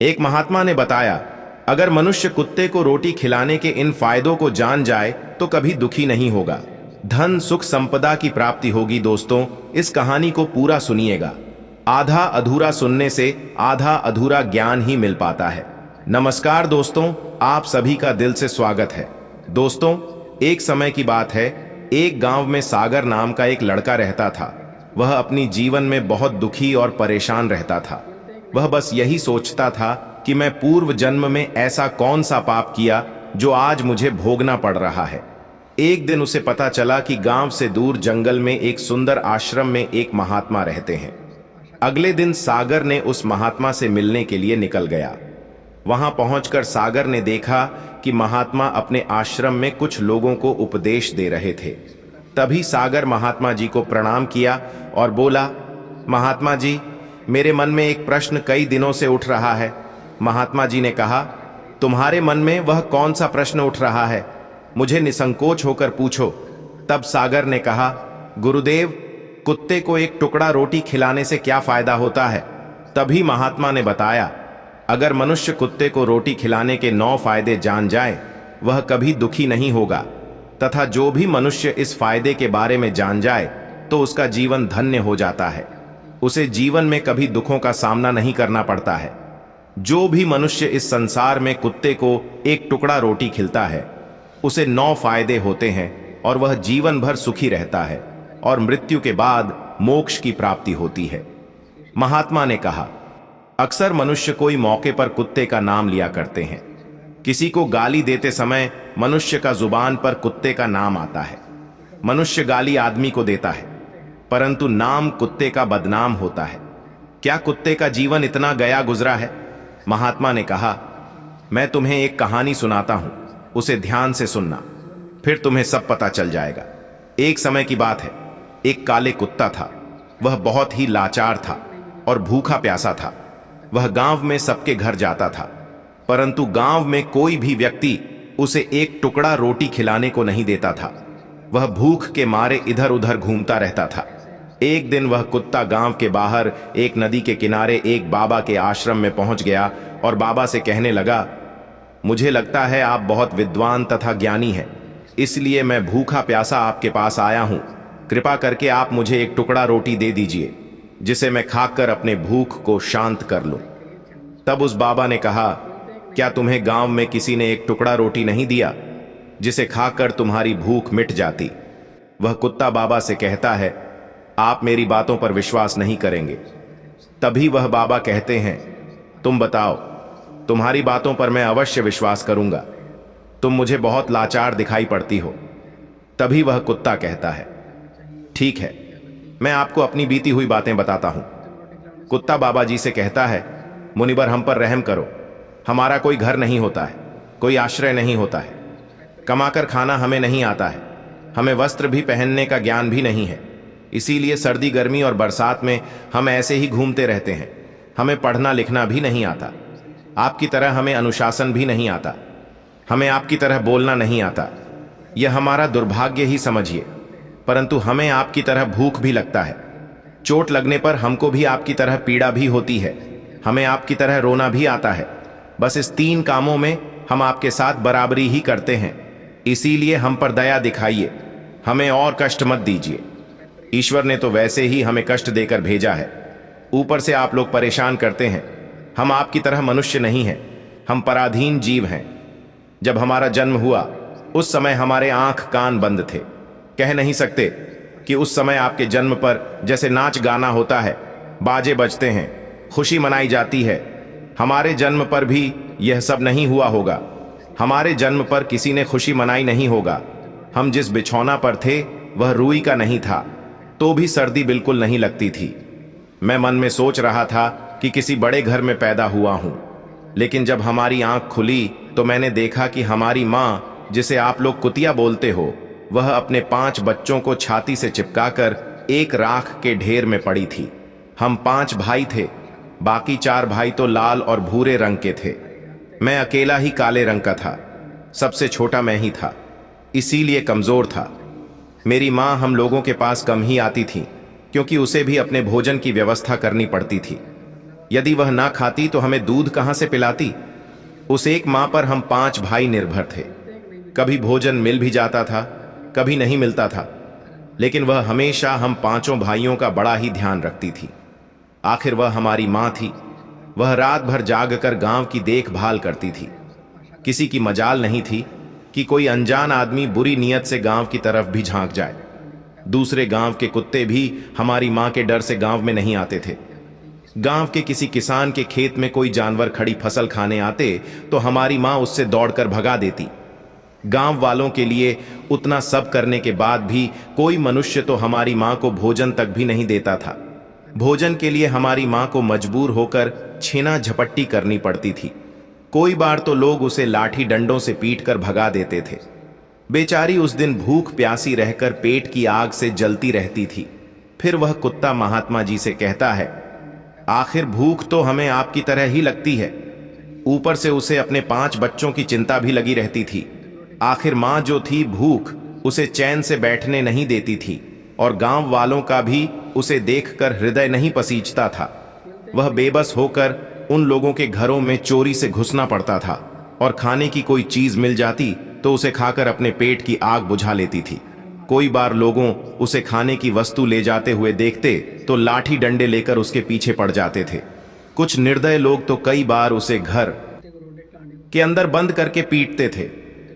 एक महात्मा ने बताया, अगर मनुष्य कुत्ते को रोटी खिलाने के इन फायदों को जान जाए तो कभी दुखी नहीं होगा, धन सुख संपदा की प्राप्ति होगी। दोस्तों, इस कहानी को पूरा सुनिएगा। आधा अधूरा सुनने से आधा अधूरा ज्ञान ही मिल पाता है। नमस्कार दोस्तों, आप सभी का दिल से स्वागत है। दोस्तों, एक समय की बात है, एक गांव में सागर नाम का एक लड़का रहता था। वह अपनी जीवन में बहुत दुखी और परेशान रहता था। वह बस यही सोचता था कि मैं पूर्व जन्म में ऐसा कौन सा पाप किया जो आज मुझे भोगना पड़ रहा है। एक दिन उसे पता चला कि गांव से दूर जंगल में एक सुंदर आश्रम में एक महात्मा रहते हैं। अगले दिन सागर ने उस महात्मा से मिलने के लिए निकल गया। वहां पहुंचकर सागर ने देखा कि महात्मा अपने आश्रम में कुछ लोगों को उपदेश दे रहे थे। तभी सागर महात्मा जी को प्रणाम किया और बोला, महात्मा जी, मेरे मन में एक प्रश्न कई दिनों से उठ रहा है। महात्मा जी ने कहा, तुम्हारे मन में वह कौन सा प्रश्न उठ रहा है, मुझे निसंकोच होकर पूछो। तब सागर ने कहा, गुरुदेव, कुत्ते को एक टुकड़ा रोटी खिलाने से क्या फायदा होता है? तभी महात्मा ने बताया, अगर मनुष्य कुत्ते को रोटी खिलाने के 9 फायदे जान जाए, वह कभी दुखी नहीं होगा, तथा जो भी मनुष्य इस फायदे के बारे में जान जाए तो उसका जीवन धन्य हो जाता है। उसे जीवन में कभी दुखों का सामना नहीं करना पड़ता है। जो भी मनुष्य इस संसार में कुत्ते को एक टुकड़ा रोटी खिलाता है, उसे 9 फायदे होते हैं और वह जीवन भर सुखी रहता है और मृत्यु के बाद मोक्ष की प्राप्ति होती है। महात्मा ने कहा, अक्सर मनुष्य कोई मौके पर कुत्ते का नाम लिया करते हैं। किसी को गाली देते समय मनुष्य का जुबान पर कुत्ते का नाम आता है। मनुष्य गाली आदमी को देता है, परंतु नाम कुत्ते का बदनाम होता है। क्या कुत्ते का जीवन इतना गया गुजरा है? महात्मा ने कहा, मैं तुम्हें एक कहानी सुनाता हूं, उसे ध्यान से सुनना, फिर तुम्हें सब पता चल जाएगा। एक समय की बात है, एक काले कुत्ता था। वह बहुत ही लाचार था और भूखा प्यासा था। वह गांव में सबके घर जाता था, परंतु गांव में कोई भी व्यक्ति उसे एक टुकड़ा रोटी खिलाने को नहीं देता था। वह भूख के मारे इधर उधर घूमता रहता था। एक दिन वह कुत्ता गांव के बाहर एक नदी के किनारे एक बाबा के आश्रम में पहुंच गया और बाबा से कहने लगा, मुझे लगता है आप बहुत विद्वान तथा ज्ञानी हैं, इसलिए मैं भूखा प्यासा आपके पास आया हूं। कृपा करके आप मुझे एक टुकड़ा रोटी दे दीजिए, जिसे मैं खाकर अपने भूख को शांत कर लूं। तब उस बाबा ने कहा, क्या तुम्हें गांव में किसी ने एक टुकड़ा रोटी नहीं दिया जिसे खाकर तुम्हारी भूख मिट जाती? वह कुत्ता बाबा से कहता है, आप मेरी बातों पर विश्वास नहीं करेंगे। तभी वह बाबा कहते हैं, तुम बताओ, तुम्हारी बातों पर मैं अवश्य विश्वास करूंगा। तुम मुझे बहुत लाचार दिखाई पड़ती हो। तभी वह कुत्ता कहता है, ठीक है, मैं आपको अपनी बीती हुई बातें बताता हूं। कुत्ता बाबा जी से कहता है, मुनिवर, हम पर रहम करो। हमारा कोई घर नहीं होता है, कोई आश्रय नहीं होता है, कमाकर खाना हमें नहीं आता है, हमें वस्त्र भी पहनने का ज्ञान भी नहीं है। इसीलिए सर्दी गर्मी और बरसात में हम ऐसे ही घूमते रहते हैं। हमें पढ़ना लिखना भी नहीं आता। आपकी तरह हमें अनुशासन भी नहीं आता। हमें आपकी तरह बोलना नहीं आता। यह हमारा दुर्भाग्य ही समझिए, परंतु हमें आपकी तरह भूख भी लगता है। चोट लगने पर हमको भी आपकी तरह पीड़ा भी होती है। हमें आपकी तरह रोना भी आता है। बस इस 3 कामों में हम आपके साथ बराबरी ही करते हैं। इसीलिए हम पर दया दिखाइए, हमें और कष्ट मत दीजिए। ईश्वर ने तो वैसे ही हमें कष्ट देकर भेजा है, ऊपर से आप लोग परेशान करते हैं। हम आपकी तरह मनुष्य नहीं हैं, हम पराधीन जीव हैं। जब हमारा जन्म हुआ उस समय हमारे आंख कान बंद थे। कह नहीं सकते कि उस समय आपके जन्म पर जैसे नाच गाना होता है, बाजे बजते हैं, खुशी मनाई जाती है। हमारे जन्म पर भी यह सब नहीं हुआ होगा। हमारे जन्म पर किसी ने खुशी मनाई नहीं होगा। हम जिस बिछौना पर थे वह रुई का नहीं था, तो भी सर्दी बिल्कुल नहीं लगती थी। मैं मन में सोच रहा था कि किसी बड़े घर में पैदा हुआ हूं, लेकिन जब हमारी आंख खुली तो मैंने देखा कि हमारी माँ, जिसे आप लोग कुतिया बोलते हो, वह अपने 5 बच्चों को छाती से चिपकाकर एक राख के ढेर में पड़ी थी। हम 5 भाई थे, बाकी 4 भाई तो लाल और भूरे रंग के थे। मैं अकेला ही काले रंग का था। सबसे छोटा मैं ही था, इसीलिए कमजोर था। मेरी माँ हम लोगों के पास कम ही आती थी, क्योंकि उसे भी अपने भोजन की व्यवस्था करनी पड़ती थी। यदि वह ना खाती तो हमें दूध कहां से पिलाती। उस एक मां पर हम 5 भाई निर्भर थे। कभी भोजन मिल भी जाता था, कभी नहीं मिलता था, लेकिन वह हमेशा हम 5 भाइयों का बड़ा ही ध्यान रखती थी। आखिर वह हमारी मां थी। वह रात भर जागकर गांव की देखभाल करती थी। किसी की मजाल नहीं थी कि कोई अनजान आदमी बुरी नीयत से गांव की तरफ भी झांक जाए। दूसरे गांव के कुत्ते भी हमारी मां के डर से गांव में नहीं आते थे। गांव के किसी किसान के खेत में कोई जानवर खड़ी फसल खाने आते तो हमारी मां उससे दौड़कर भगा देती। गांव वालों के लिए उतना सब करने के बाद भी कोई मनुष्य तो हमारी मां को भोजन तक भी नहीं देता था। भोजन के लिए हमारी मां को मजबूर होकर छीना झपट्टी करनी पड़ती थी। कोई बार तो लोग उसे लाठी डंडों से पीटकर भगा देते थे। बेचारी उस दिन भूख प्यासी रहकर पेट की आग से जलती रहती थी। फिर वह कुत्ता महात्मा जी से कहता है, आखिर भूख तो हमें आपकी तरह ही लगती है। ऊपर से उसे अपने 5 बच्चों की चिंता भी लगी रहती थी। आखिर मां जो थी, भूख उसे चैन से बैठने नहीं देती थी और गांव वालों का भी उसे देखकर हृदय नहीं पसीजता था। वह बेबस होकर उन लोगों के घरों में चोरी से घुसना पड़ता था और खाने की कोई चीज मिल जाती तो उसे खाकर अपने पेट की आग बुझा लेती थी। कोई बार लोगों उसे खाने की वस्तु ले जाते हुए देखते तो लाठी डंडे लेकर उसके पीछे पड़ जाते थे। कुछ निर्दय लोग तो कई बार उसे घर के अंदर बंद करके पीटते थे।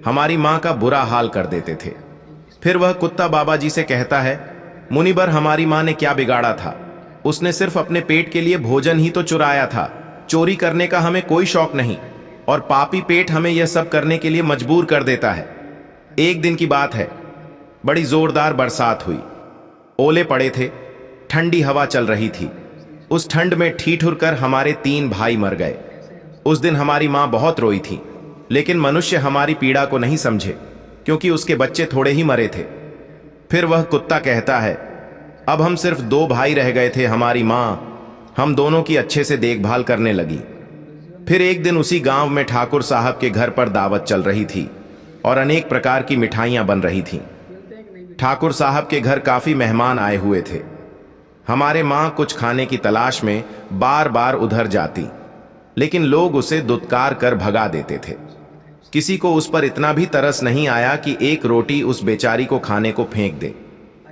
हमारी मां का बुरा हाल कर देते थे। फिर वह कुत्ता बाबा जी से कहता है, मुनिबर, हमारी मां ने क्या बिगाड़ा था? उसने सिर्फ अपने पेट के लिए भोजन ही तो चुराया था। चोरी करने का हमें कोई शौक नहीं और पापी पेट हमें यह सब करने के लिए मजबूर कर देता है। एक दिन की बात है, बड़ी जोरदार बरसात हुई। ओले पड़े थे, ठंडी हवा चल रही थी। उस ठंड में ठीठुर कर हमारे 3 भाई मर गए। उस दिन हमारी मां बहुत रोई थी, लेकिन मनुष्य हमारी पीड़ा को नहीं समझे क्योंकि उसके बच्चे थोड़े ही मरे थे। फिर वह कुत्ता कहता है, अब हम सिर्फ 2 भाई रह गए थे। हमारी मां हम दोनों की अच्छे से देखभाल करने लगी। फिर एक दिन उसी गांव में ठाकुर साहब के घर पर दावत चल रही थी और अनेक प्रकार की मिठाइयां बन रही थीं। ठाकुर साहब के घर काफी मेहमान आए हुए थे। हमारे मां कुछ खाने की तलाश में बार बार उधर जाती, लेकिन लोग उसे दुत्कार कर भगा देते थे। किसी को उस पर इतना भी तरस नहीं आया कि एक रोटी उस बेचारी को खाने को फेंक दे।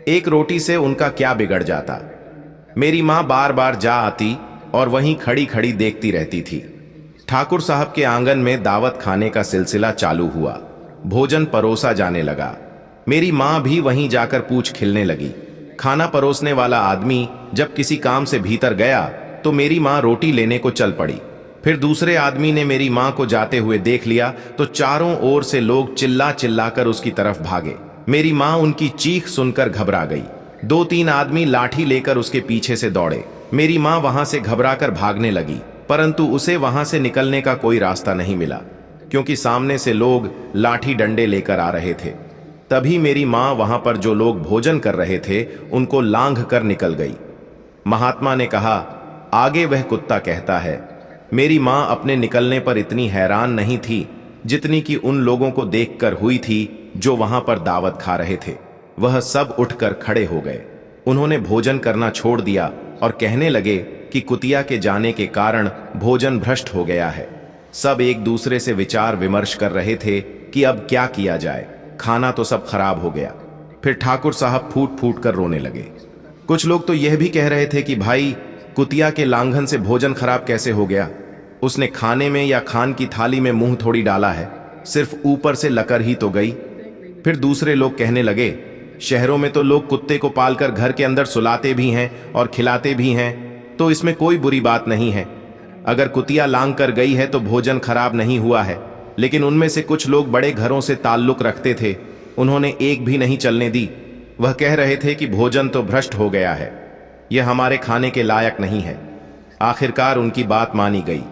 एक रोटी से उनका क्या बिगड़ जाता। मेरी मां बार बार जा आती और वहीं खड़ी खड़ी देखती रहती थी। ठाकुर साहब के आंगन में दावत खाने का सिलसिला चालू हुआ। भोजन परोसा जाने लगा। मेरी मां भी वहीं जाकर पूछ खिलने लगी। खाना परोसने वाला आदमी जब किसी काम से भीतर गया तो मेरी मां रोटी लेने को चल पड़ी। फिर दूसरे आदमी ने मेरी मां को जाते हुए देख लिया तो चारों ओर से लोग चिल्ला चिल्लाकर उसकी तरफ भागे। मेरी मां उनकी चीख सुनकर घबरा गई। 2-3 आदमी लाठी लेकर उसके पीछे से दौड़े। मेरी मां वहां से घबराकर भागने लगी, परंतु उसे वहां से निकलने का कोई रास्ता नहीं मिला क्योंकि सामने से लोग लाठी डंडे लेकर आ रहे थे। तभी मेरी मां वहां पर जो लोग भोजन कर रहे थे उनको लांघ कर निकल गई। महात्मा ने कहा, आगे वह कुत्ता कहता है, मेरी मां अपने निकलने पर इतनी हैरान नहीं थी जितनी कि उन लोगों को देखकर हुई थी जो वहां पर दावत खा रहे थे। वह सब उठकर खड़े हो गए। उन्होंने भोजन करना छोड़ दिया और कहने लगे कि कुतिया के जाने के कारण भोजन भ्रष्ट हो गया है। सब एक दूसरे से विचार विमर्श कर रहे थे कि अब क्या किया जाए। खाना तो सब खराब हो गया। फिर ठाकुर साहब फूट फूट कर रोने लगे। कुछ लोग तो यह भी कह रहे थे कि भाई, कुतिया के लांघन से भोजन खराब कैसे हो गया? उसने खाने में या खान की थाली में मुंह थोड़ी डाला है, सिर्फ ऊपर से लकर ही तो गई। फिर दूसरे लोग कहने लगे, शहरों में तो लोग कुत्ते को पालकर घर के अंदर सुलाते भी हैं और खिलाते भी हैं, तो इसमें कोई बुरी बात नहीं है। अगर कुतिया लांघ कर गई है तो भोजन खराब नहीं हुआ है। लेकिन उनमें से कुछ लोग बड़े घरों से ताल्लुक रखते थे, उन्होंने एक भी नहीं चलने दी। वह कह रहे थे कि भोजन तो भ्रष्ट हो गया है, यह हमारे खाने के लायक नहीं है। आखिरकार उनकी बात मानी गई।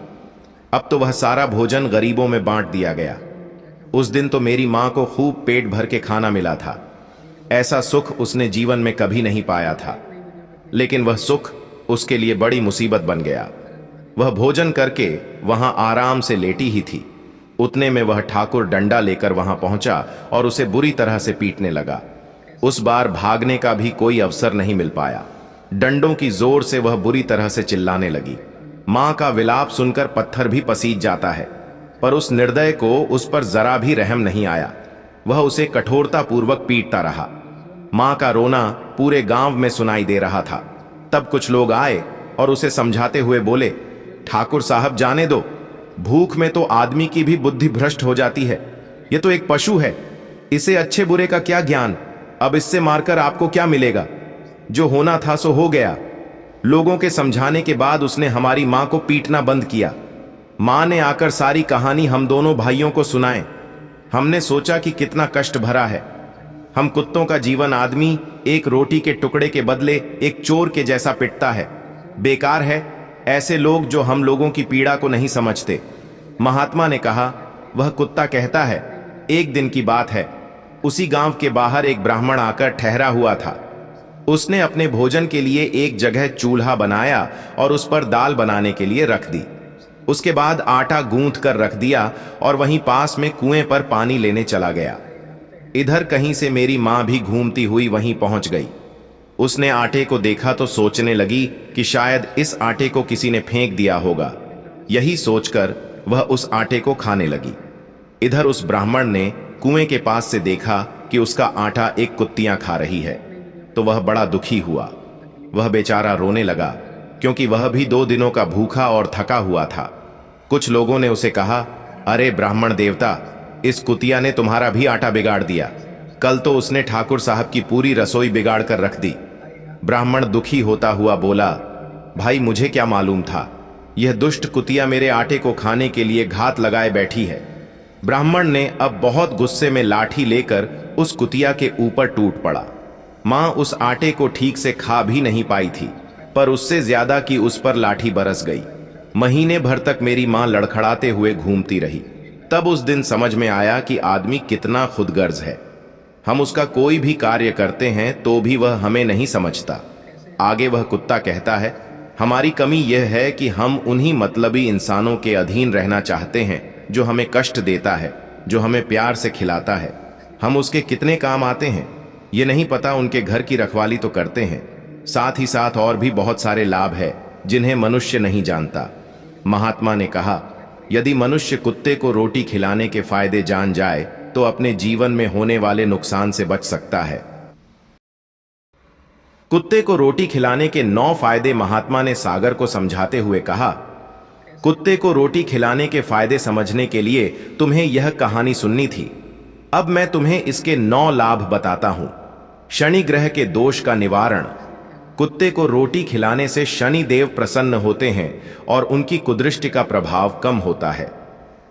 अब तो वह सारा भोजन गरीबों में बांट दिया गया। उस दिन तो मेरी मां को खूब पेट भर के खाना मिला था। ऐसा सुख उसने जीवन में कभी नहीं पाया था, लेकिन वह सुख उसके लिए बड़ी मुसीबत बन गया। वह भोजन करके वहां आराम से लेटी ही थी। उतने में वह ठाकुर डंडा लेकर वहां पहुंचा और उसे बुरी तरह से पीटने लगा। उस बार भागने का भी कोई अवसर नहीं मिल पाया। डंडों की जोर से वह बुरी तरह से चिल्लाने लगी। मां का विलाप सुनकर पत्थर भी पसीज जाता है, पर उस निर्दय को उस पर जरा भी रहम नहीं आया। वह उसे कठोरता पूर्वक पीटता रहा। मां का रोना पूरे गांव में सुनाई दे रहा था। तब कुछ लोग आए और उसे समझाते हुए बोले, ठाकुर साहब जाने दो, भूख में तो आदमी की भी बुद्धि भ्रष्ट हो जाती है। ये तो एक पशु है, इसे अच्छे बुरे का क्या ज्ञान। अब इससे मारकर आपको क्या मिलेगा? जो होना था सो हो गया। लोगों के समझाने के बाद उसने हमारी मां को पीटना बंद किया। मां ने आकर सारी कहानी हम दोनों भाइयों को सुनाए। हमने सोचा कि कितना कष्ट भरा है। हम कुत्तों का जीवन आदमी एक रोटी के टुकड़े के बदले एक चोर के जैसा पिटता है। बेकार है ऐसे लोग जो हम लोगों की पीड़ा को नहीं समझते। महात्मा ने कहा, वह कुत्ता कहता है, एक दिन की बात है, उसी गांव के बाहर एक ब्राह्मण आकर ठहरा हुआ था। उसने अपने भोजन के लिए एक जगह चूल्हा बनाया और उस पर दाल बनाने के लिए रख दी। उसके बाद आटा गूंथ कर रख दिया और वहीं पास में कुएं पर पानी लेने चला गया। इधर कहीं से मेरी मां भी घूमती हुई वहीं पहुंच गई। उसने आटे को देखा तो सोचने लगी कि शायद इस आटे को किसी ने फेंक दिया होगा। यही सोचकर वह उस आटे को खाने लगी। इधर उस ब्राह्मण ने कुएं के पास से देखा कि उसका आटा एक कुत्तियां खा रही है, तो वह बड़ा दुखी हुआ। वह बेचारा रोने लगा, क्योंकि वह भी 2 दिनों का भूखा और थका हुआ था। कुछ लोगों ने उसे कहा, अरे ब्राह्मण देवता, इस कुतिया ने तुम्हारा भी आटा बिगाड़ दिया। कल तो उसने ठाकुर साहब की पूरी रसोई बिगाड़ कर रख दी। ब्राह्मण दुखी होता हुआ बोला, भाई मुझे क्या मालूम था, यह दुष्ट कुतिया मेरे आटे को खाने के लिए घात लगाए बैठी है। ब्राह्मण ने अब बहुत गुस्से में लाठी लेकर उस कुतिया के ऊपर टूट पड़ा। मां उस आटे को ठीक से खा भी नहीं पाई थी, पर उससे ज्यादा कि उस पर लाठी बरस गई। महीने भर तक मेरी मां लड़खड़ाते हुए घूमती रही। तब उस दिन समझ में आया कि आदमी कितना खुदगर्ज है। हम उसका कोई भी कार्य करते हैं तो भी वह हमें नहीं समझता। आगे वह कुत्ता कहता है, हमारी कमी यह है कि हम उन्हीं मतलबी इंसानों के अधीन रहना चाहते हैं जो हमें कष्ट देता है, जो हमें प्यार से खिलाता है। हम उसके कितने काम आते हैं ये नहीं पता। उनके घर की रखवाली तो करते हैं, साथ ही साथ और भी बहुत सारे लाभ है जिन्हें मनुष्य नहीं जानता। महात्मा ने कहा, यदि मनुष्य कुत्ते को रोटी खिलाने के फायदे जान जाए तो अपने जीवन में होने वाले नुकसान से बच सकता है। कुत्ते को रोटी खिलाने के 9 फायदे महात्मा ने सागर को समझाते हुए कहा, कुत्ते को रोटी खिलाने के फायदे समझने के लिए तुम्हें यह कहानी सुननी थी। अब मैं तुम्हें इसके 9 लाभ बताता हूं। शनि ग्रह के दोष का निवारण। कुत्ते को रोटी खिलाने से शनि देव प्रसन्न होते हैं और उनकी कुदृष्टि का प्रभाव कम होता है।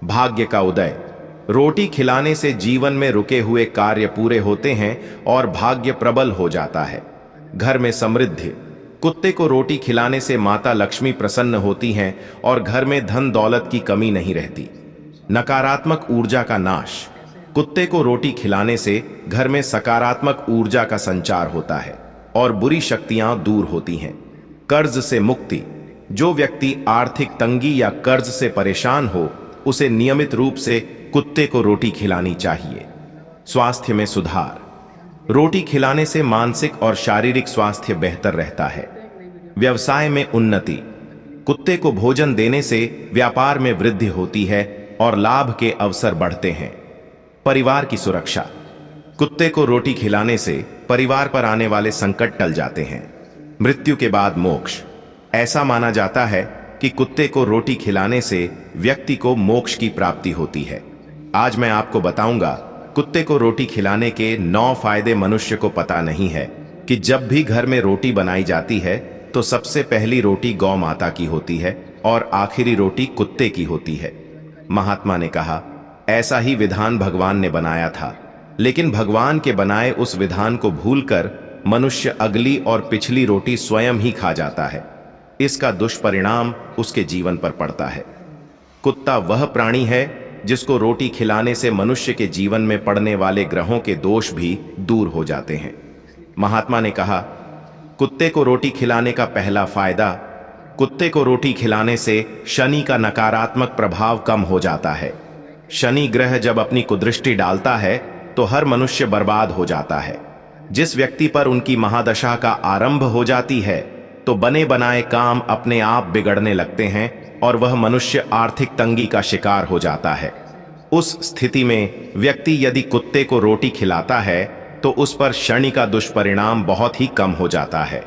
भाग्य का उदय। रोटी खिलाने से जीवन में रुके हुए कार्य पूरे होते हैं और भाग्य प्रबल हो जाता है। घर में समृद्धि। कुत्ते को रोटी खिलाने से माता लक्ष्मी प्रसन्न होती हैं और घर में धन दौलत की कमी नहीं रहती। नकारात्मक ऊर्जा का नाश। कुत्ते को रोटी खिलाने से घर में सकारात्मक ऊर्जा का संचार होता है और बुरी शक्तियां दूर होती हैं। कर्ज से मुक्ति। जो व्यक्ति आर्थिक तंगी या कर्ज से परेशान हो, उसे नियमित रूप से कुत्ते को रोटी खिलानी चाहिए। स्वास्थ्य में सुधार। रोटी खिलाने से मानसिक और शारीरिक स्वास्थ्य बेहतर रहता है। व्यवसाय में उन्नति। कुत्ते को भोजन देने से व्यापार में वृद्धि होती है और लाभ के अवसर बढ़ते हैं। परिवार की सुरक्षा। कुत्ते को रोटी खिलाने से परिवार पर आने वाले संकट टल जाते हैं। मृत्यु के बाद मोक्ष। ऐसा माना जाता है कि कुत्ते को रोटी खिलाने से व्यक्ति को मोक्ष की प्राप्ति होती है। आज मैं आपको बताऊंगा कुत्ते को रोटी खिलाने के 9 फायदे। मनुष्य को पता नहीं है कि जब भी घर में रोटी बनाई जाती है तो सबसे पहली रोटी गौ माता की होती है और आखिरी रोटी कुत्ते की होती है। महात्मा ने कहा, ऐसा ही विधान भगवान ने बनाया था, लेकिन भगवान के बनाए उस विधान को भूलकर मनुष्य अगली और पिछली रोटी स्वयं ही खा जाता है। इसका दुष्परिणाम उसके जीवन पर पड़ता है। कुत्ता वह प्राणी है जिसको रोटी खिलाने से मनुष्य के जीवन में पड़ने वाले ग्रहों के दोष भी दूर हो जाते हैं। महात्मा ने कहा, कुत्ते को रोटी खिलाने का पहला फायदा। कुत्ते को रोटी खिलाने से शनि का नकारात्मक प्रभाव कम हो जाता है। शनि ग्रह जब अपनी कुदृष्टि डालता है तो हर मनुष्य बर्बाद हो जाता है। जिस व्यक्ति पर उनकी महादशा का आरंभ हो जाती है तो तो बने बनाए काम अपने आप बिगड़ने लगते हैं और वह मनुष्य आर्थिक तंगी का शिकार हो जाता है। उस स्थिति में व्यक्ति यदि कुत्ते को रोटी खिलाता है तो उस पर शनि का दुष्परिणाम बहुत ही कम हो जाता है।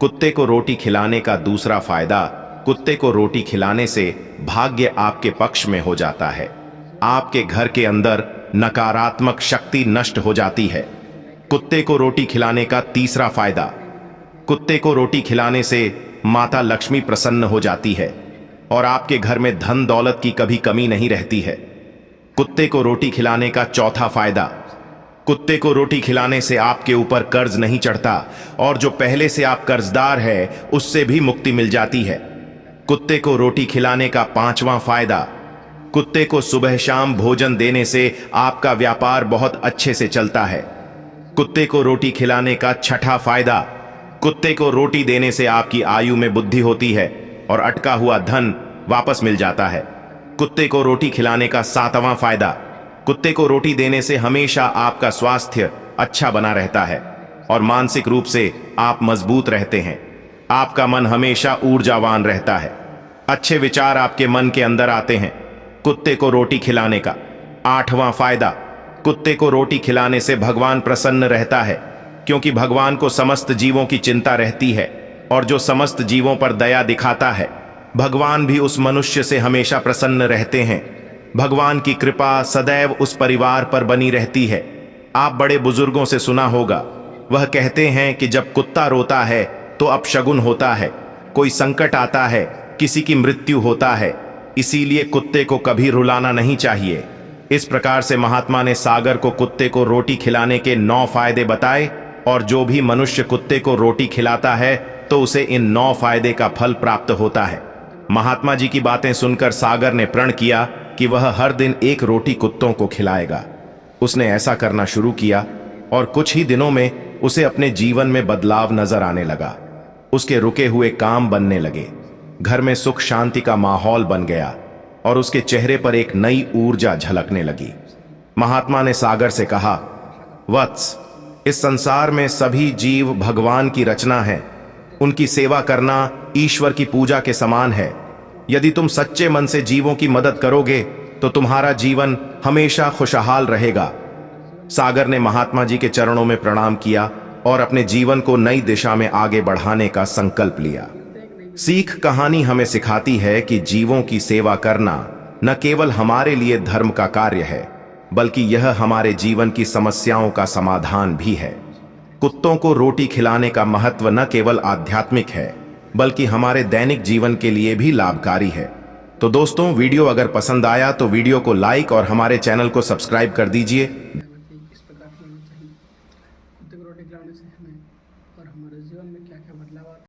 कुत्ते को रोटी खिलाने का दूसरा फायदा, कुत्ते को रोटी खिलाने से भाग्य आपके पक्ष में हो जाता है। आपके घर के अंदर नकारात्मक शक्ति नष्ट हो जाती है। कुत्ते को रोटी खिलाने का तीसरा फायदा, कुत्ते को रोटी खिलाने से माता लक्ष्मी प्रसन्न हो जाती है और आपके घर में धन दौलत की कभी कमी नहीं रहती है। कुत्ते को रोटी खिलाने का चौथा फायदा, कुत्ते को रोटी खिलाने से आपके ऊपर कर्ज नहीं चढ़ता और जो पहले से आप कर्जदार है उससे भी मुक्ति मिल जाती है। कुत्ते को रोटी खिलाने का पांचवा फायदा, कुत्ते को सुबह शाम भोजन देने से आपका व्यापार बहुत अच्छे से चलता है। कुत्ते को रोटी खिलाने का छठा फायदा, कुत्ते को रोटी देने से आपकी आयु में बुद्धि होती है और अटका हुआ धन वापस मिल जाता है। कुत्ते को रोटी खिलाने का सातवां फायदा, कुत्ते को रोटी देने से हमेशा आपका स्वास्थ्य अच्छा बना रहता है और मानसिक रूप से आप मजबूत रहते हैं। आपका मन हमेशा ऊर्जावान रहता है, अच्छे विचार आपके मन के अंदर आते हैं। कुत्ते को रोटी खिलाने का आठवां फायदा, कुत्ते को रोटी खिलाने से भगवान प्रसन्न रहता है, क्योंकि भगवान को समस्त जीवों की चिंता रहती है और जो समस्त जीवों पर दया दिखाता है भगवान भी उस मनुष्य से हमेशा प्रसन्न रहते हैं। भगवान की कृपा सदैव उस परिवार पर बनी रहती है। आप बड़े बुजुर्गों से सुना होगा, वह कहते हैं कि जब कुत्ता रोता है तो अपशगुन होता है, कोई संकट आता है, किसी की मृत्यु होता है, इसीलिए कुत्ते को कभी रुलाना नहीं चाहिए। इस प्रकार से महात्मा ने सागर को कुत्ते को रोटी खिलाने के 9 फायदे बताए और जो भी मनुष्य कुत्ते को रोटी खिलाता है तो उसे इन 9 फायदे का फल प्राप्त होता है। महात्मा जी की बातें सुनकर सागर ने प्रण किया कि वह हर दिन एक रोटी कुत्तों को खिलाएगा। उसने ऐसा करना शुरू किया और कुछ ही दिनों में उसे अपने जीवन में बदलाव नजर आने लगा। उसके रुके हुए काम बनने लगे, घर में सुख शांति का माहौल बन गया और उसके चेहरे पर एक नई ऊर्जा झलकने लगी। महात्मा ने सागर से कहा, वत्स, इस संसार में सभी जीव भगवान की रचना है, उनकी सेवा करना ईश्वर की पूजा के समान है। यदि तुम सच्चे मन से जीवों की मदद करोगे तो तुम्हारा जीवन हमेशा खुशहाल रहेगा। सागर ने महात्मा जी के चरणों में प्रणाम किया और अपने जीवन को नई दिशा में आगे बढ़ाने का संकल्प लिया। सीख कहानी हमें सिखाती है कि जीवों की सेवा करना न केवल हमारे लिए धर्म का कार्य है, बल्कि यह हमारे जीवन की समस्याओं का समाधान भी है। कुत्तों को रोटी खिलाने का महत्व न केवल आध्यात्मिक है, बल्कि हमारे दैनिक जीवन के लिए भी लाभकारी है। तो दोस्तों, वीडियो अगर पसंद आया तो वीडियो को लाइक और हमारे चैनल को सब्सक्राइब कर दीजिए। किस प्रकार की होनी चाहिए कुत्ते को रोटी खिलाने से हमें और हमारे जीवन में क्या क्या बदलाव